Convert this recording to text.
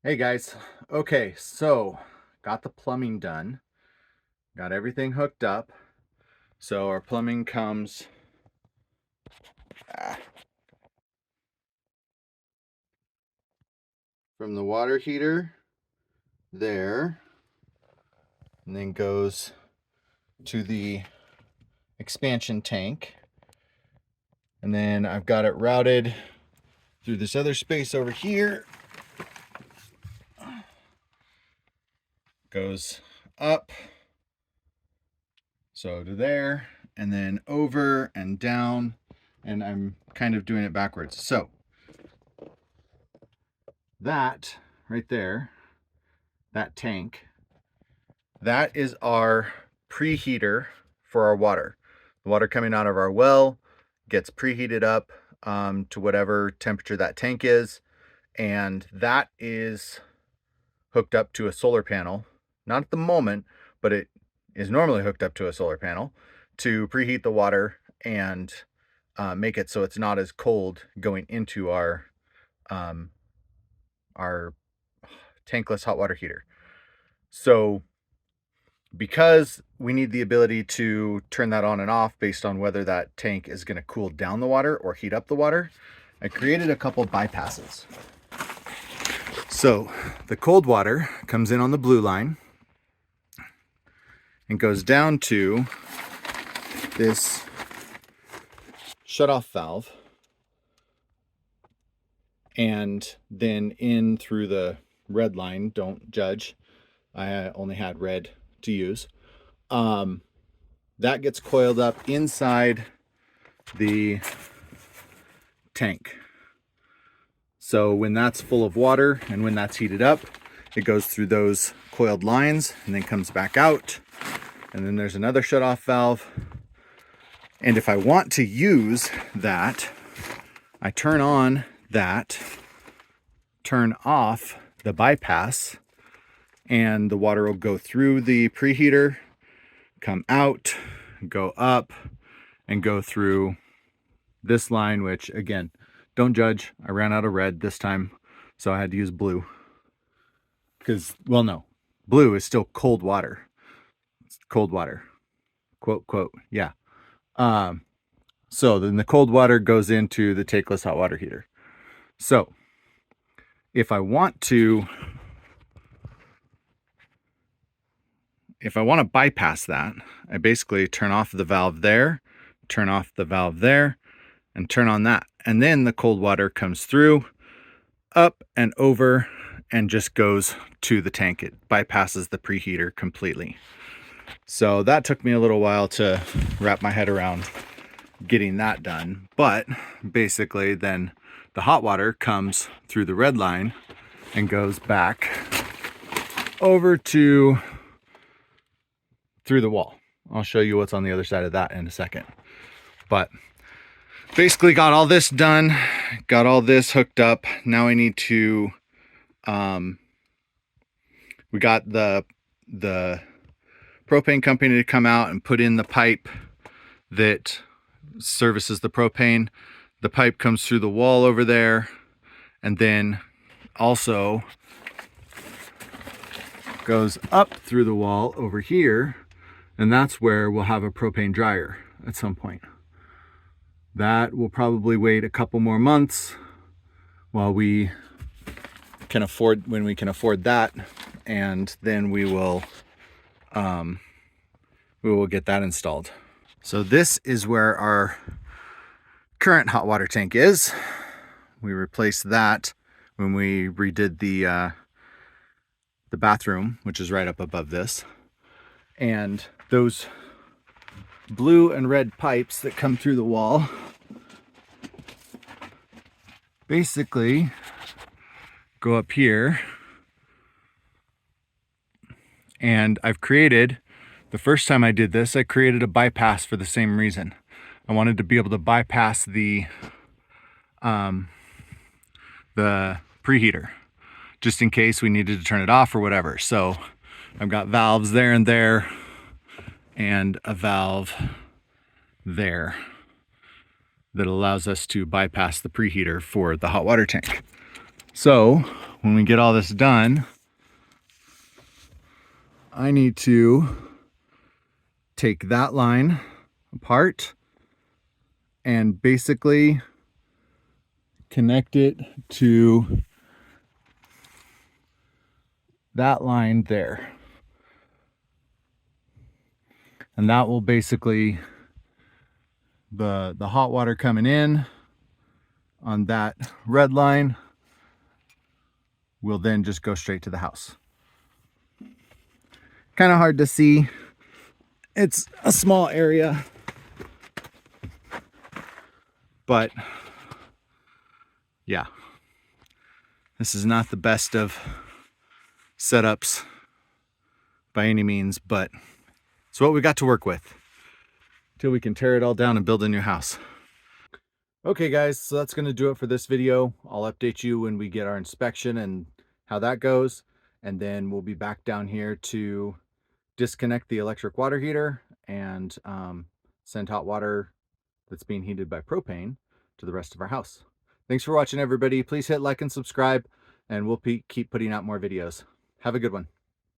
Hey guys. Okay, so got the plumbing done, got everything hooked up. So our plumbing comes ah, from the water heater there, and then goes to the expansion tank. And then I've got it routed through this other space over here. Goes up, so to there, and then over and down. And I'm kind of doing it backwards. So that right there, that tank, that is our preheater for our water. The water coming out of our well gets preheated up to whatever temperature that tank is, and that is hooked up to a solar panel. Not at the moment, but it is normally hooked up to a solar panel to preheat the water and make it so it's not as cold going into um, our tankless hot water heater. So because we need the ability to turn that on and off based on whether that tank is going to cool down the water or heat up the water, I created a couple bypasses. So the cold water comes in on the blue line and goes down to this shutoff valve and then in through the red line. Don't judge, I only had red to use. That gets coiled up inside the tank. So when that's full of water and when that's heated up, it goes through those coiled lines and then comes back out. And then there's another shutoff valve. And if I want to use that, I turn on that, turn off the bypass, and the water will go through the preheater, come out, go up, and go through this line, which again, don't judge. I ran out of red this time, so I had to use blue. Because, well, no, blue is still cold water. It's cold water. Quote, quote, yeah. So then the cold water goes into the tankless hot water heater. So if I want to bypass that, I basically turn off the valve there, turn off the valve there, and turn on that. And then the cold water comes through, up and over, and just goes to the tank. It bypasses the preheater completely. So that took me a little while to wrap my head around getting that done. But basically then the hot water comes through the red line and goes back over to through the wall. I'll show you what's on the other side of that in a second. But basically got all this done, got all this hooked up. Now I need to we got the propane company to come out and put in the pipe that services the propane. The pipe comes through the wall over there and then also goes up through the wall over here, and that's where we'll have a propane dryer at some point. That will probably wait a couple more months while we can afford that, and then we will get that installed. So this is where our current hot water tank is. We replaced that when we redid the bathroom, which is right up above this. And those blue and red pipes that come through the wall basically go up here. And I've created, the first time I did this, I created a bypass for the same reason. I wanted to be able to bypass the preheater, just in case we needed to turn it off or whatever. So I've got valves there and there, and a valve there that allows us to bypass the preheater for the hot water tank. So when we get all this done, I need to take that line apart and basically connect it to that line there. And that will basically, the hot water coming in on that red line will then just go straight to the house. Kind of hard to see. It's a small area, but yeah, this is not the best of setups by any means, but it's what we got to work with till we can tear it all down and build a new house. Okay guys, so that's going to do it for this video. I'll update you when we get our inspection and how that goes, and then we'll be back down here to disconnect the electric water heater and send hot water that's being heated by propane to the rest of our house. Thanks for watching, everybody. Please hit like and subscribe, and we'll keep putting out more videos. Have a good one.